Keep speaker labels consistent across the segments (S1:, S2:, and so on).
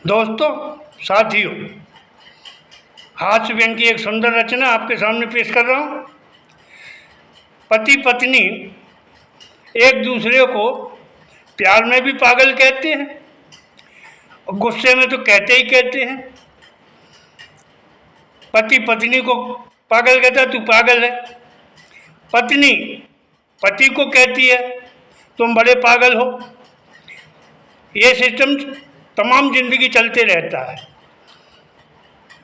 S1: दोस्तों, साथियों, हास्य व्यंग की एक सुंदर रचना आपके सामने पेश कर रहा हूँ। पति पत्नी एक दूसरे को प्यार में भी पागल कहते हैं और गुस्से में तो कहते ही कहते हैं। पति पत्नी को पागल कहता है, तू पागल है। पत्नी पति को कहती है, तुम बड़े पागल हो। ये सिस्टम तमाम जिंदगी चलते रहता है।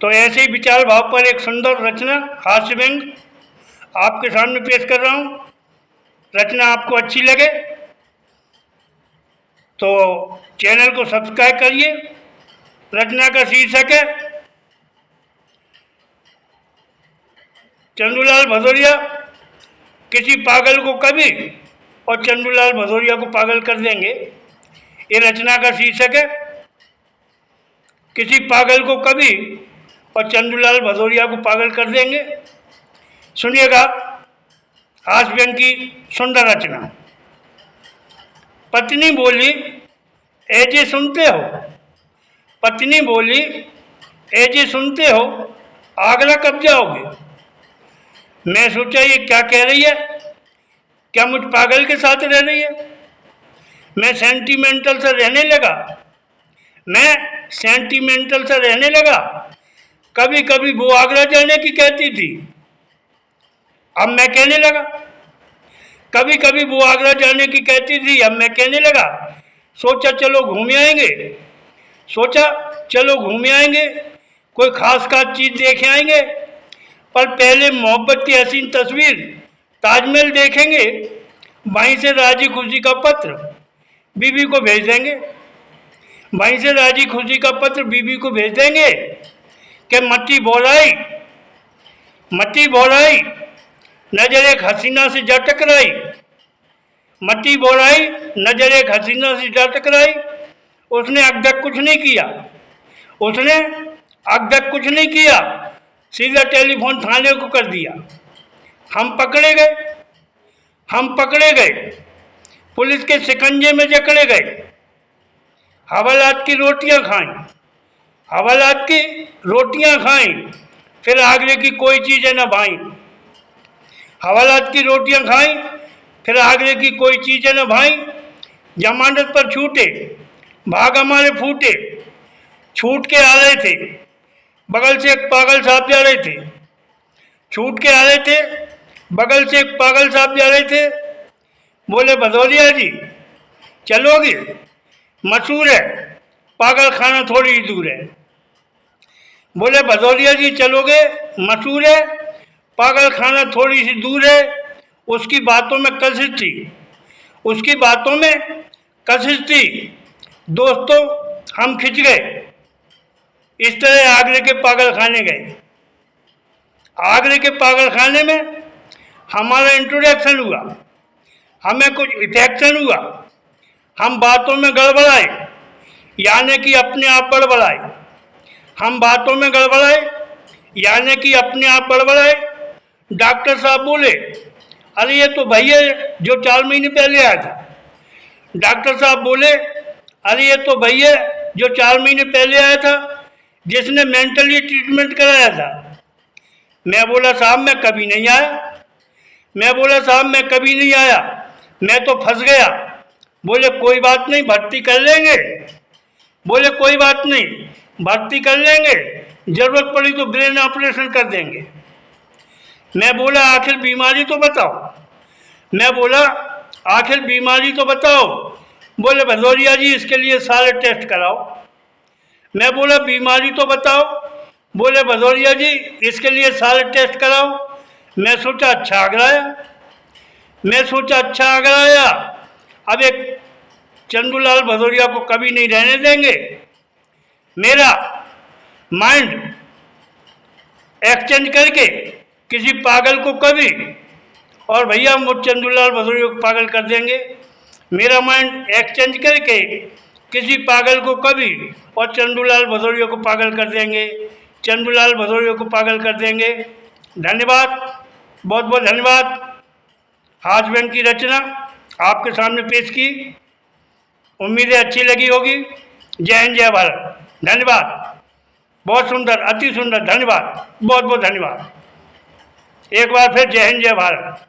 S1: तो ऐसे ही विचार भाव पर एक सुंदर रचना हास्य व्यंग आपके सामने पेश कर रहा हूँ। रचना आपको अच्छी लगे तो चैनल को सब्सक्राइब करिए। रचना का शीर्षक है चंदूलाल भदौरिया किसी पागल को कभी और चंदूलाल भदौरिया को पागल कर देंगे। ये रचना का शीर्षक है किसी पागल को कभी और चंदूलाल भदौरिया को पागल कर देंगे। सुनिएगा हास्य व्यंग की सुंदर रचना। पत्नी बोली, ऐजे सुनते हो। पत्नी बोली, ऐजे सुनते हो, आगरा कब जाओगे। मैं सोचा ये क्या कह रही है, क्या मुझ पागल के साथ रह रही है। मैं सेंटिमेंटल से रहने लगा। कभी कभी वो आगरा जाने की कहती थी, अब मैं कहने लगा। कभी कभी वो आगरा जाने की कहती थी, अब मैं कहने लगा। सोचा चलो घूम आएंगे, कोई खास चीज़ देख आएंगे। पर पहले मोहब्बत की हसीन तस्वीर ताजमहल देखेंगे। वहीं से राजी खुशी का पत्र बीबी को भेज देंगे। कि मट्टी बोराई नजर एक हसीना से जा टकराई। उसने अब तक कुछ नहीं किया। सीधा टेलीफोन थाने को कर दिया। हम पकड़े गए, पुलिस के शिकंजे में जकड़े गए। हवालात की रोटियां खाई, फिर आगरे की कोई चीज़ें न भाई। जमानत पर छूटे, भाग हमारे फूटे। छूट के आ रहे थे, बगल से एक पागल साहब जा रहे थे। बोले, भदौरिया जी चलोगे, मशहूर है, पागल खाना थोड़ी ही दूर है। बोले, भदौरिया जी चलोगे, मशहूर है, पागल खाना थोड़ी सी दूर है। उसकी बातों में कशिश थी। दोस्तों, हम खिंच गए। इस तरह आगरे के पागल खाने गए। आगरे के पागल खाने में हमारा इंट्रोडक्शन हुआ, हमें कुछ इफेक्शन हुआ। हम बातों में गड़बड़ाए, यानी कि अपने आप गड़बड़ाए। डॉक्टर साहब बोले, अरे ये तो भैया जो 4 महीने पहले आया था, जिसने मेंटली ट्रीटमेंट कराया था। मैं बोला, साहब मैं कभी नहीं आया, मैं तो फंस गया। बोले, कोई बात नहीं, भर्ती कर लेंगे। जरूरत पड़ी तो ब्रेन ऑपरेशन कर देंगे। मैं बोला, आखिर बीमारी तो बताओ। बोले, भदौरिया जी इसके लिए सारे टेस्ट कराओ। मैं बोला, बीमारी तो बताओ। बोले, भदौरिया जी इसके लिए सारे टेस्ट कराओ। मैं सोचा अच्छा आगराया। अब एक चंदूलाल भदौरिया को कभी नहीं रहने देंगे। मेरा माइंड एक्सचेंज करके किसी पागल को कभी और भैया मुझ चंदूलाल भदौरिया को पागल कर देंगे। मेरा माइंड एक्सचेंज करके किसी पागल को कभी और चंदूलाल भदौरिया को पागल कर देंगे। धन्यवाद, बहुत बहुत धन्यवाद। हास्य व्यंग की रचना आपके सामने पेश की, उम्मीद है अच्छी लगी होगी। जय हिंद, जय भारत। धन्यवाद। बहुत सुंदर, अति सुंदर, धन्यवाद, बहुत बहुत धन्यवाद। एक बार फिर जय हिंद, जय भारत।